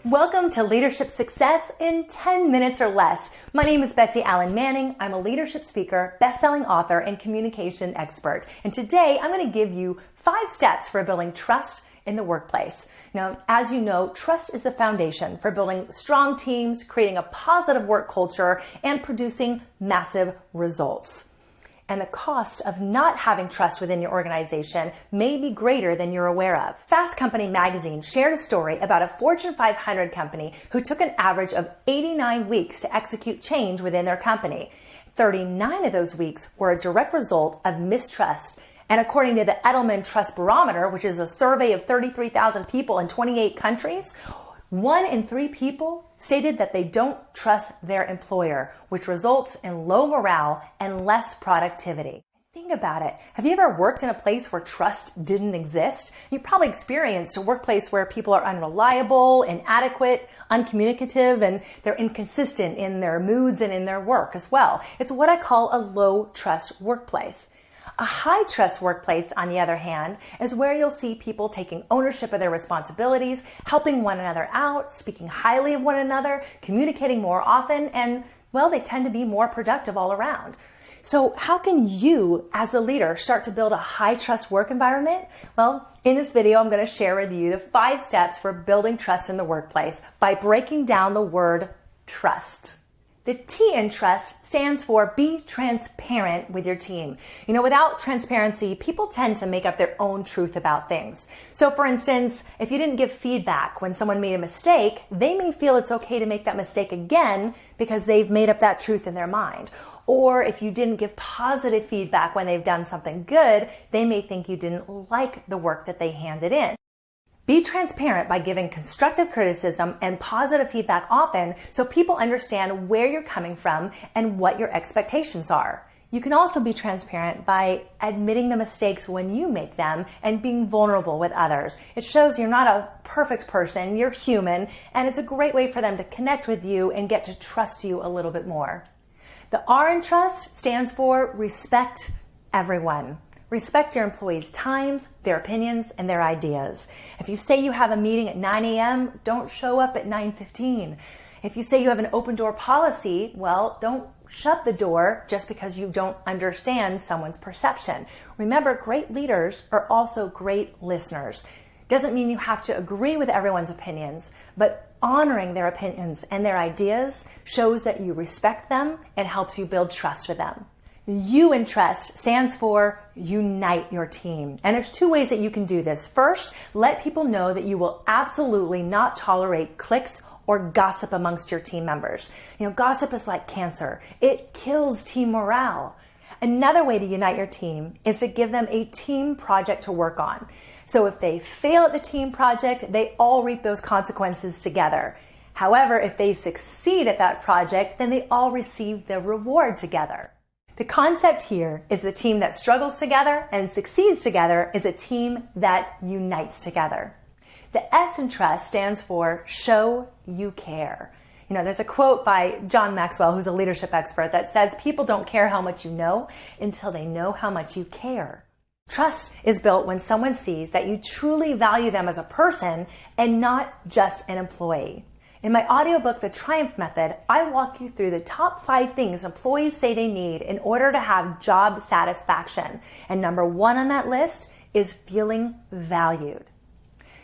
Welcome to Leadership Success in 10 minutes or less. My name is Betsy Allen-Manning. I'm a leadership speaker, best-selling author, and communication expert. And today I'm going to give you 5 steps for building trust in the workplace. Now, as you know, trust is the foundation for building strong teams, creating a positive work culture, and producing massive results. And the cost of not having trust within your organization may be greater than you're aware of. Fast Company magazine shared a story about a Fortune 500 company who took an average of 89 weeks to execute change within their company. 39 of those weeks were a direct result of mistrust. And according to the Edelman Trust Barometer, which is a survey of 33,000 people in 28 countries, 1 in 3 people stated that they don't trust their employer, which results in low morale and less productivity. Think about it. Have you ever worked in a place where trust didn't exist? You probably experienced a workplace where people are unreliable, inadequate, uncommunicative, and they're inconsistent in their moods and in their work as well. It's what I call a low trust workplace. A high trust workplace, on the other hand, is where you'll see people taking ownership of their responsibilities, helping one another out, speaking highly of one another, communicating more often, and, well, they tend to be more productive all around. So how can you, as a leader, start to build a high trust work environment? Well, in this video, I'm going to share with you the 5 steps for building trust in the workplace by breaking down the word trust. The T in trust stands for be transparent with your team. You know, without transparency, people tend to make up their own truth about things. So for instance, if you didn't give feedback when someone made a mistake, they may feel it's okay to make that mistake again because they've made up that truth in their mind. Or if you didn't give positive feedback when they've done something good, they may think you didn't like the work that they handed in. Be transparent by giving constructive criticism and positive feedback often so people understand where you're coming from and what your expectations are. You can also be transparent by admitting the mistakes when you make them and being vulnerable with others. It shows you're not a perfect person, you're human, and it's a great way for them to connect with you and get to trust you a little bit more. The R in trust stands for respect everyone. Respect your employees' times, their opinions, and their ideas. If you say you have a meeting at 9 a.m., don't show up at 9:15. If you say you have an open door policy, well, don't shut the door just because you don't understand someone's perception. Remember, great leaders are also great listeners. Doesn't mean you have to agree with everyone's opinions, but honoring their opinions and their ideas shows that you respect them and helps you build trust with them. The U in trust stands for unite your team. And there's 2 ways that you can do this. First, let people know that you will absolutely not tolerate cliques or gossip amongst your team members. You know, gossip is like cancer. It kills team morale. Another way to unite your team is to give them a team project to work on. So if they fail at the team project, they all reap those consequences together. However, if they succeed at that project, then they all receive the reward together. The concept here is the team that struggles together and succeeds together is a team that unites together. The S in trust stands for show you care. You know, there's a quote by John Maxwell, who's a leadership expert, that says people don't care how much you know until they know how much you care. Trust is built when someone sees that you truly value them as a person and not just an employee. In my audiobook, The Triumph Method, I walk you through the top 5 things employees say they need in order to have job satisfaction. And number 1 on that list is feeling valued.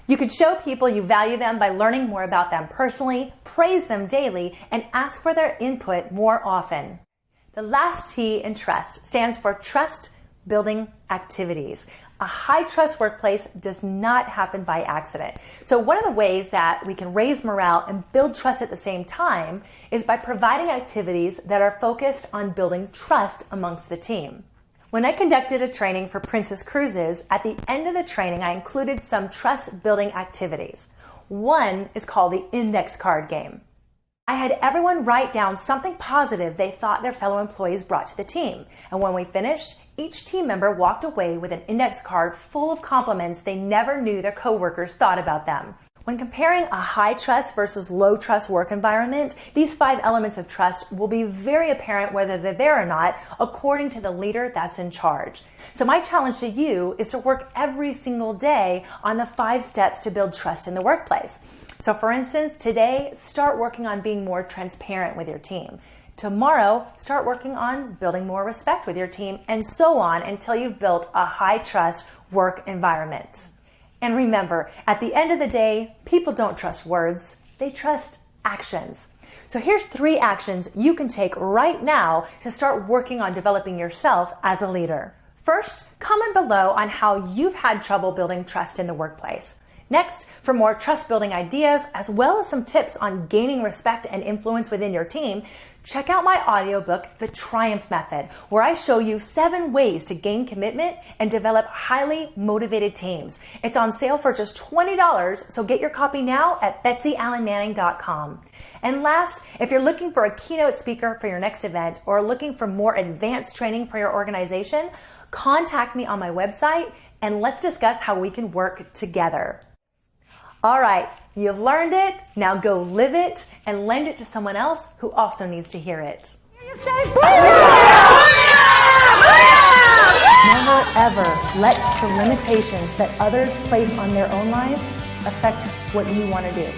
You can show people you value them by learning more about them personally, praise them daily, and ask for their input more often. The last T in trust stands for trust building activities. A high trust workplace does not happen by accident. So one of the ways that we can raise morale and build trust at the same time is by providing activities that are focused on building trust amongst the team. When I conducted a training for Princess Cruises, at the end of the training, I included some trust building activities. One is called the index card game. I had everyone write down something positive they thought their fellow employees brought to the team. And when we finished, each team member walked away with an index card full of compliments they never knew their coworkers thought about them. When comparing a high trust versus low trust work environment, these 5 elements of trust will be very apparent whether they're there or not, according to the leader that's in charge. So my challenge to you is to work every single day on the 5 steps to build trust in the workplace. So for instance, today, start working on being more transparent with your team. Tomorrow, start working on building more respect with your team, and so on until you've built a high trust work environment. And remember, at the end of the day, people don't trust words, they trust actions. So here's 3 actions you can take right now to start working on developing yourself as a leader. First, comment below on how you've had trouble building trust in the workplace. Next, for more trust-building ideas, as well as some tips on gaining respect and influence within your team, check out my audiobook, The Triumph Method, where I show you 7 ways to gain commitment and develop highly motivated teams. It's on sale for just $20, so get your copy now at betsyallenmanning.com. And last, if you're looking for a keynote speaker for your next event or looking for more advanced training for your organization, contact me on my website and let's discuss how we can work together. All right, you've learned it. Now go live it and lend it to someone else who also needs to hear it. Never ever let the limitations that others place on their own lives affect what you want to do.